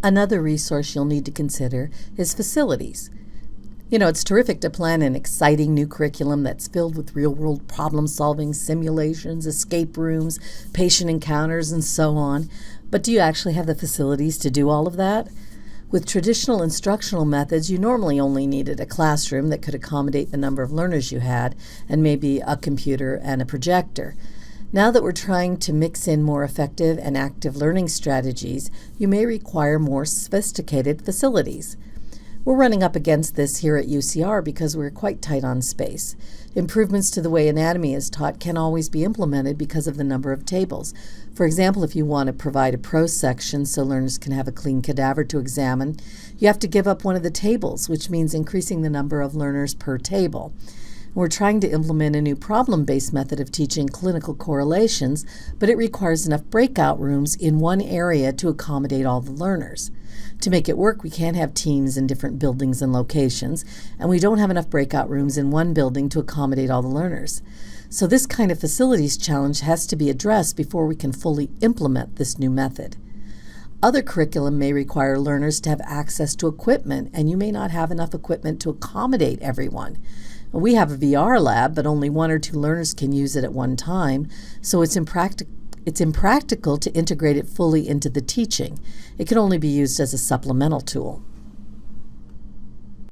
Another resource you'll need to consider is facilities. It's terrific to plan an exciting new curriculum that's filled with real-world problem-solving, simulations, escape rooms, patient encounters, and so on. But do you actually have the facilities to do all of that? With traditional instructional methods, you normally only needed a classroom that could accommodate the number of learners you had, and maybe a computer and a projector. Now that we're trying to mix in more effective and active learning strategies, you may require more sophisticated facilities. We're running up against this here at UCR because we're quite tight on space. Improvements to the way anatomy is taught can't always be implemented because of the number of tables. For example, if you want to provide a prose section so learners can have a clean cadaver to examine, you have to give up one of the tables, which means increasing the number of learners per table. We're trying to implement a new problem-based method of teaching clinical correlations, but it requires enough breakout rooms in one area to accommodate all the learners. To make it work, we can't have teams in different buildings and locations, and we don't have enough breakout rooms in one building to accommodate all the learners. So this kind of facilities challenge has to be addressed before we can fully implement this new method. Other curriculum may require learners to have access to equipment, and you may not have enough equipment to accommodate everyone. We have a VR lab, but only 1 or 2 learners can use it at one time, so it's impractical to integrate it fully into the teaching. It can only be used as a supplemental tool.